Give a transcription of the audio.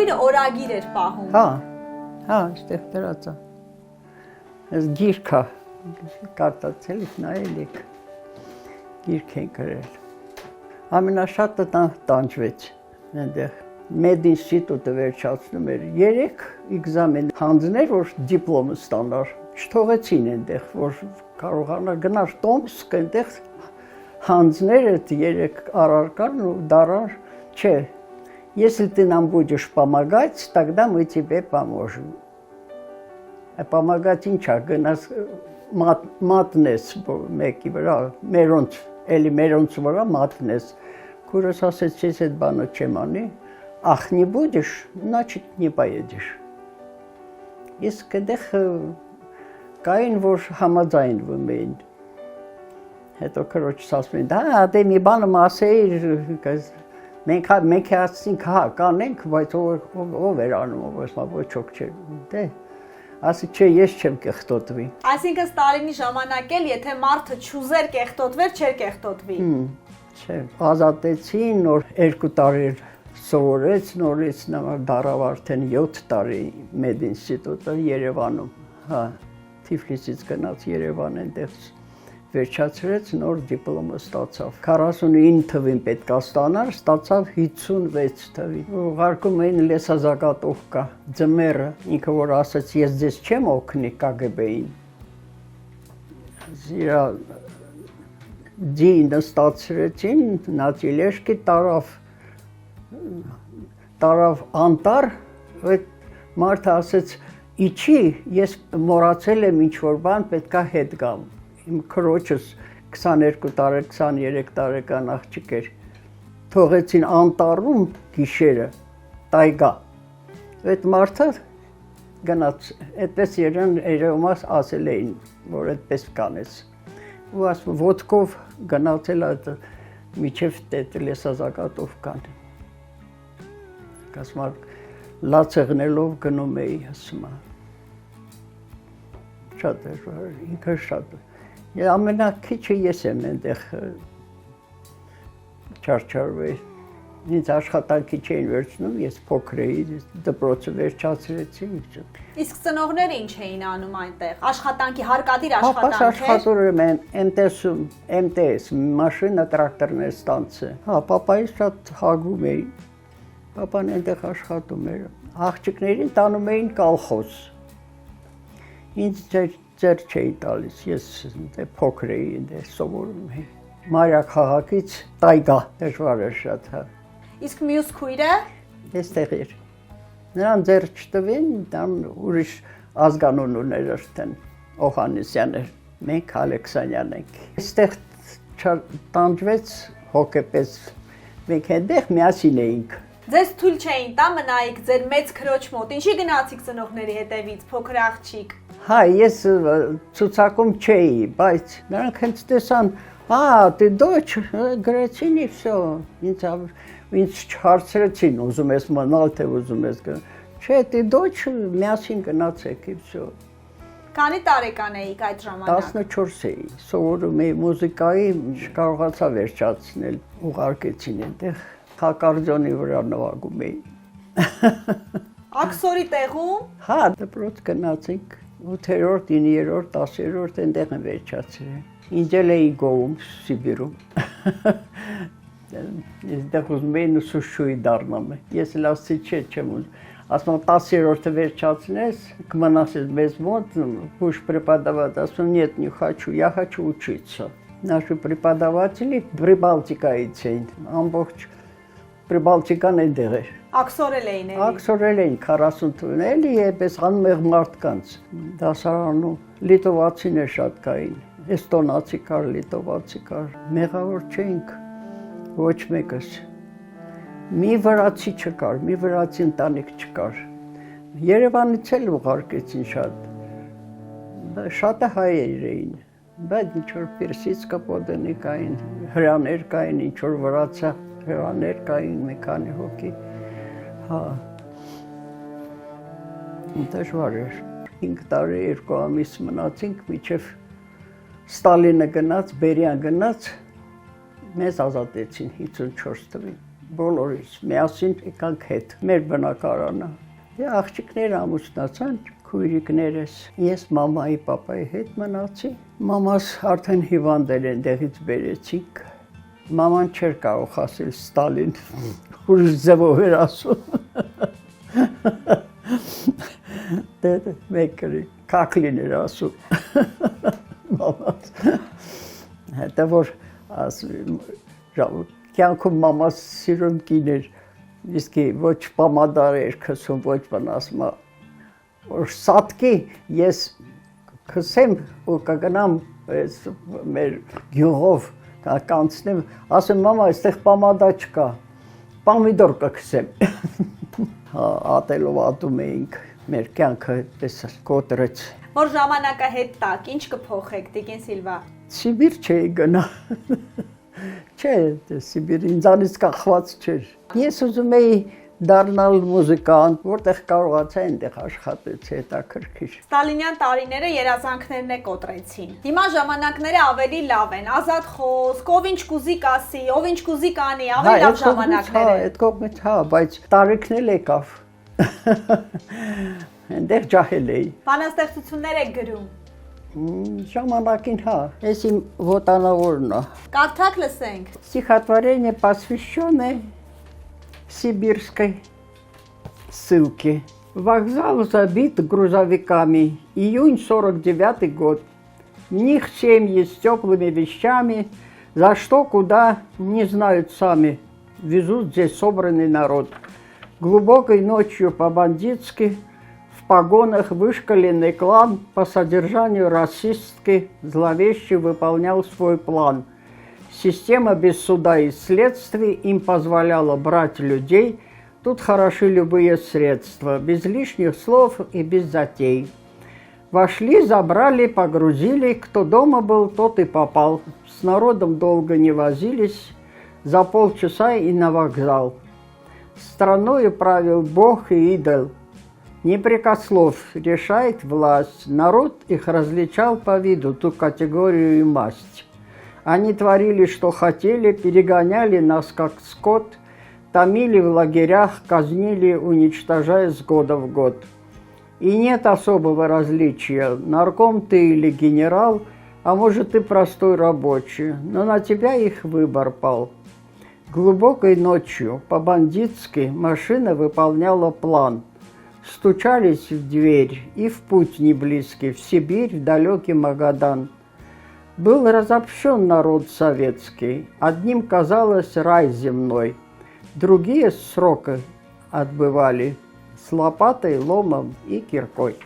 հայրը օրագիր էր պահում։ Հա, այստեղ դրած է։ Այս գիրքը կարդացել եք, նայել եք։ Գիրք են գրել։ Ամենաշատը տանջվեց այնտեղ։ Մեդ ինստիտուտը վերջացնում էր 3 էկզամեն հանձներ, որ դիպլոմը ստանար։ Չթողեցին այնտեղ, որ կարողանար գնար Տոմսկ այնտեղ հանձները 3 առարկան ու դարար, չէ։ Если ты нам будешь помогать, тогда мы тебе поможем. Помогать ինչա, գնաս մատնես մեկի վրա, մերոնց, էլի մերոնց վրա մատնես։ Քուրս ասեց, ես այդ բանը չեմ անի, ах, не будешь, значит, не поедешь. Իսկ այդեղ կային, որ համաձայնվում էին։ Հետո քրոջս ասում են, դա դե մի բանը ասեիր, մենք ասենք, հա, կանենք, բայց ով էր անում, ոչ ոք չէր, դե, ասի չէ, ես չեմ կեղտոտվի։ Այսինքն Ստալինի ժամանակ էլ, եթե մարդը չուզեր կեղտոտվեր, չէր կեղտոտվի։ Չէ, ազատեցին, նոր 2 տարի սովորեց, նորից դարավ արդեն 7 տարի մեդ ինստիտուտը Երևանում, հա, Թիֆլիսից գնաց Երևան այնտեղ վերջացրեց, նոր դիպլոմը ստացավ։ 49 թվին պետք է ստանար, ստացավ 56 թվին։ Ուղարկում էին լեսազակատովկա, ձմեռը, ինքը որ ասաց, ես ձեզ չեմ օգնի KGB-ին։ Իրա դին ստացրեցին, նա տիլեշկի տարավ անտար, այդ մարդը ասեց, իչի, ես մոռացել եմ ինչ-որ բան, պետք է հետ գամ։ Իմ քրոջս 22 տարի, 23 տարեկան աղջիկ էր, թողեցին անտառում գիշերը, տայգա, այդ մարդը գնաց, այդպես երևոմաս ասել էին, որ այդպես կանես, ու ասում ոտքով գնացել այդ միջև տետ լեսազակատով կան, ասում լացեղնելով գնում էի, ասում շատ էր, ինքը շատ էր, ամենակիչը ես եմ այնտեղ չարչարվել, ինձ աշխատանքի չէին վերցնում, ես փոքր էի, դպրոցը վերջացրեցի։ Իսկ ծնողները ինչ էին անում այնտեղ, աշխատանքի, հարկադիր աշխատանք էր։ աշխատանք աշխատում եմ MTS, մաշինա տրակտորներ ստանցը, հա, պապայից շատ հագում էի, պապան այնտեղ աշխատում էր, աղջիկներին տանում էին կալխոզ, ինձ ձեր չէի տալիս, ես փոքր էի այնտեղ սովորում էի, Մարիա քաղաքից տայգա, դժվար էր շատ, հա։ Իսկ մյուս քույրը։ Այստեղ էր։ Նրան ձեռ չտվին, դան ուրիշ ազգանուն ուներ արդեն, Օհաննիսյան էր, մենք Ալեքսանյան ենք։ Այստեղ տանջվեց հոգեպես, մենք այնտեղ միասին էինք։ Ձեզ թույլ չէին տա մնայիք ձեր մեծ քրոջ մոտ, ինչի գնացիք ծնողների հետևից, փոքր աղջիկ։ Հա, ես ցուցակում չէի, բայց նրանք հենց տեսան, ты дочь, գրեցին и всё, ինձ չհարցրեցին, ուզում ես մնալ, թե ուզում ես գնալ, չէ, ты дочь, միասին գնացեք и всё։ Քանի տարեկան էիք այդ ժամանակ։ 14 էի, սովորում էի մուզիկայի, չկարողացա վերջացնել, ուղարկեցին այնտեղ, ակարդեոնի վրա նվագում էի։ Աքսորի տեղում։ Հա, դպրոց գնացինք, 8-րդ, 9-րդ, 10-րդ այնտեղ եմ վերջացրել։ Ինձ էլ էի գովում Սիբիրում։ Այստեղ ուզում էի ուսուցչուհի դառնամ։ Ես էլ ասացի չեմ ուզում։ Ասում 10-րդը վերջացնես, կմնաս մեզ մոտ, будешь преподавать, ասում нет, не хочу, я хочу учиться։ Наши преподаватели Прибалтикայից էին, ամբողջ Պրիբալտիկան այնտեղ էր։ Աքսորել էին էլի։ Աքսորել էին 40 թվին, էլի էպես անմեղ մարդկանց։ Դասարանում լիտովացիներ շատ կային, էստոնացի կար, լիտովացի կար, մեղավոր չէինք ոչ մեկս։ Մի վրացի չկար, մի վրացի ընտանիք չկար։ Երևանից էլ ուղարկեցին շատ։ Շատը հայեր էին, բայց ինչ-որ պերսիցկա պոդենի կային, հրաներ կային, ինչ-որ վրացա հրաներ կային մի քանի հոգի, հա, դժվար էր, 5 տարի 2 ամիս մնացինք, մինչև Ստալինը գնաց, Բերյան գնաց, մեզ ազատեցին 54 թվին, բոլորից միասին եկանք հետ, մեր բնակարանը։ Աղջիկները ամուսնացան, քույրիկներս, ես մամայի, պապայի հետ մնացի։ Մամաս արդեն հիվանդ էր, այնտեղից բերեցինք։ Մաման չէր կարող ասել Ստալին, ուրիշ ձևով էր ասում։ Դե մեկրի, Կակլին էր ասում։ Մամաս։ Հետո որ կյանքում մամաս սիրուն կին էր, իսկի ոչ պամադար էր քսում, ոչ բան ասում, որ սատկի ես քսեմ ու կգնամ մեր գյուղով կանցնեմ, ասեմ մամա, այստեղ պամադա չկա, պամիդոր կքսեմ։ Ատելով ատում էինք, մեր կյանքը այդպես կոտրեց։ Որ ժամանակը հետ տակ, ինչ կփոխեք, Տիկին Սիլվա։ Սիբիր չէի գնա։ Չէ, Սիբիր ինձանից կախված չէր։ Ես ուզում էի դառնալ մուզիկանտ, որտեղ կարողացա այնտեղ աշխատեցի, հետաքրքիր։ Ստալինյան տարիները երազանքներն է կոտրեցին։ Հիմա ժամանակները ավելի լավ են, ազատ խոսք, ով ինչ կուզի կասի, ով ինչ կուզի կանի, ավելի լավ ժամանակներ են։ Այդ կողմից հա, բայց տարիքն էլ եկավ։ Այնտեղ ջահել էի։ Բանաստեղծություններ եք գրում։ Ժամանակին հա, ես իմ ոտանավորն է։ Կարդակ լսենք։ Стихотворение, посвященное сибирской ссылке. Вокзал забит грузовиками. Июнь 49-й год. В них семьи с теплыми вещами, за что, куда, не знают сами. Везут здесь собранный народ. Глубокой ночью по-бандитски в погонах вышкаленный клан по содержанию расистски зловеще выполнял свой план. Система без суда и следствий им позволяла брать людей. Тут хороши любые средства, без лишних слов и без затей. Вошли, забрали, погрузили, кто дома был, тот и попал. С народом долго не возились, за полчаса и на вокзал. Страною правил Бог и идол. Непрекослов решает власть. Народ их различал по виду, ту категорию и масть. Они творили, что хотели, перегоняли нас, как скот, томили в лагерях, казнили, уничтожая с года в год. И нет особого различия, нарком ты или генерал, а может и простой рабочий, но на тебя их выбор пал. Глубокой ночью, по-бандитски, машина выполняла план. Стучались в дверь и в путь неблизкий, в Сибирь, в далекий Магадан. Был разобщен народ советский, одним казалось рай земной, другие сроки отбывали с лопатой, ломом и киркой.